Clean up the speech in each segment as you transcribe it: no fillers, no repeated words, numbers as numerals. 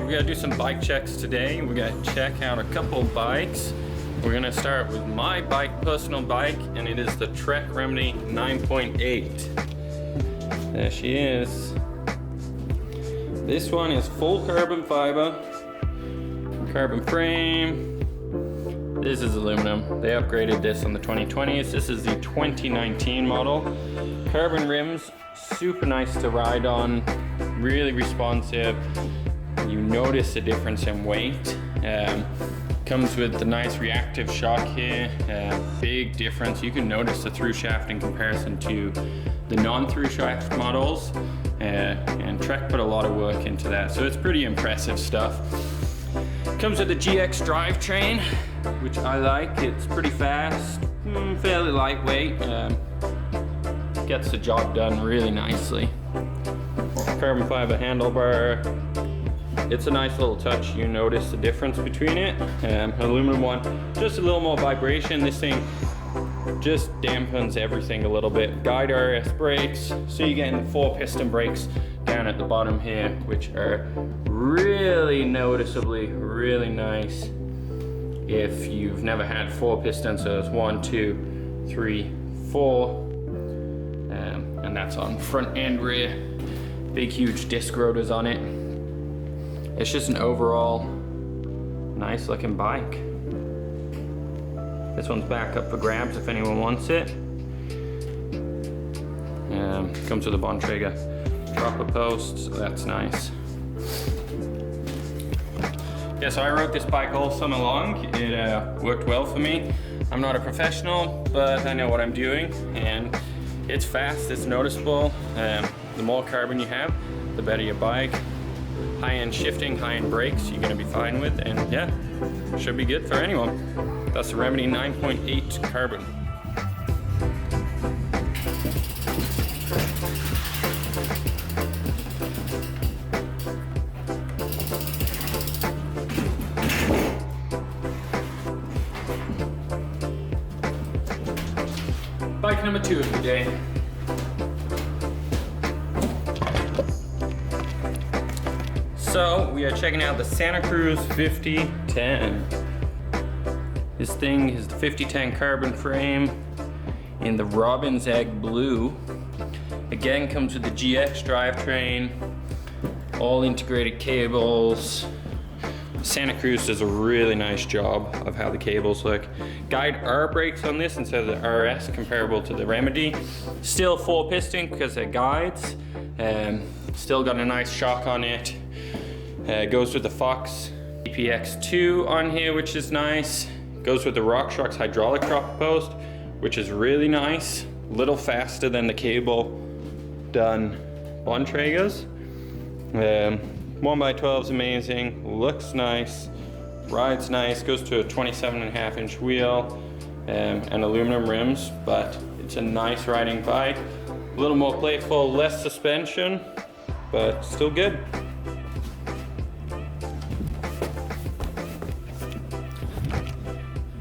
we're gonna do some bike checks today. We're gonna check out a couple bikes. We're gonna start with my bike, personal bike, and it is the Trek Remedy 9.8. There she is. This one is full carbon fiber, carbon frame. This is aluminum. They upgraded this on the 2020s. This is the 2019 model. Carbon rims, super nice to ride on, really responsive. You notice the difference in weight. Comes with the nice reactive shock here. Big difference. You can notice the through shaft in comparison to the non-through shaft models. And Trek put a lot of work into that, so it's pretty impressive stuff. Comes with the GX drivetrain, which I like. It's pretty fast, fairly lightweight. Gets the job done really nicely. Carbon fiber handlebar. It's a nice little touch. You notice the difference between it. Aluminum one, just a little more vibration. This thing just dampens everything a little bit. Guide RS brakes, so you're getting the 4-piston brakes down at the bottom here, which are really noticeably really nice if you've never had 4 pistons. So it's 1, 2, 3, 4, and that's on front and rear. Big huge disc rotors on it. It's just an overall nice looking bike. This one's back up for grabs if anyone wants it. Comes with a Bontrager dropper post, so that's nice. Yeah, so I rode this bike all summer long. It worked well for me. I'm not a professional, but I know what I'm doing, and it's fast, it's noticeable. The more carbon you have, the better your bike. High-end shifting, high-end brakes, you're gonna be fine with, and yeah, should be good for anyone. That's the Remedy 9.8 carbon. Bike number 2 of the day. So we are checking out the Santa Cruz 5010. This thing is the 5010 carbon frame in the Robin's Egg blue. Again, comes with the GX drivetrain, all integrated cables. Santa Cruz does a really nice job of how the cables look. Guide R brakes on this instead of the RS, comparable to the Remedy. Still 4-piston because it guides. Still got a nice shock on it. Goes with the Fox EPX2 on here, which is nice. Goes with the RockShox hydraulic dropper post, which is really nice. A little faster than the cable done Bontragers. 1x12 is amazing, looks nice, rides nice, goes to a 27.5-inch wheel and aluminum rims, but it's a nice riding bike. A little more playful, less suspension, but still good.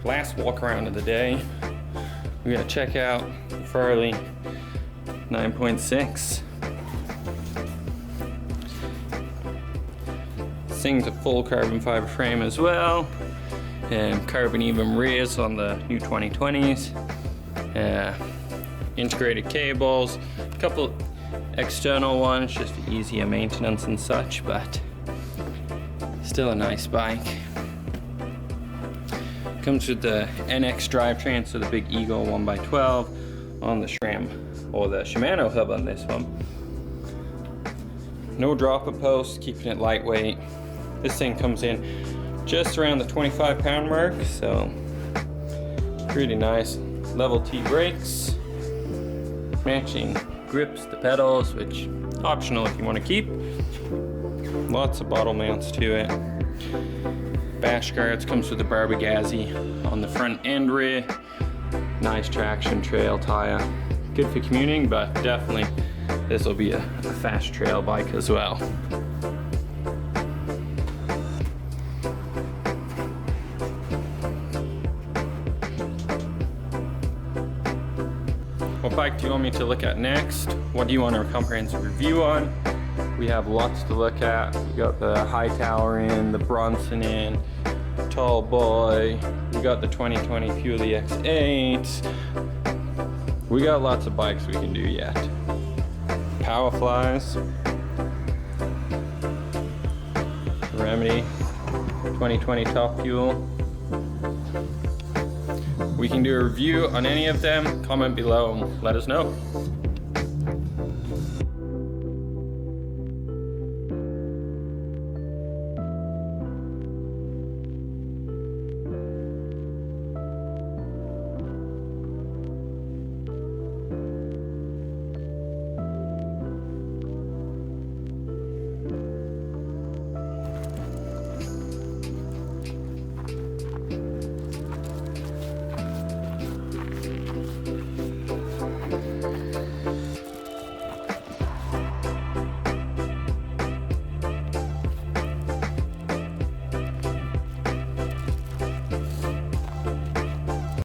Last walk around of the day, we're gonna check out Farley 9.6. This thing's a full carbon fiber frame as well, and carbon even rears on the new 2020s. Integrated cables, a couple external ones just for easier maintenance and such, but still a nice bike. Comes with the NX drivetrain, so the big Eagle 1x12 on the SRAM, or the Shimano hub on this one. No dropper post, keeping it lightweight. This thing comes in just around the 25-pound mark, so pretty nice. Level T brakes, matching grips to pedals, which optional if you want to keep. Lots of bottle mounts to it. Bash guards, comes with the Barbagazzi on the front and rear. Nice traction trail tire. Good for commuting, but definitely this will be a fast trail bike as well. What bike do you want me to look at next? What do you want a comprehensive review on? We have lots to look at. We got the Hightower in, the Bronson in, Tall Boy. We got the 2020 Fuelie X8. We got lots of bikes we can do yet. Powerflies. Remedy 2020 Top Fuel. We can do a review on any of them. Comment below and let us know.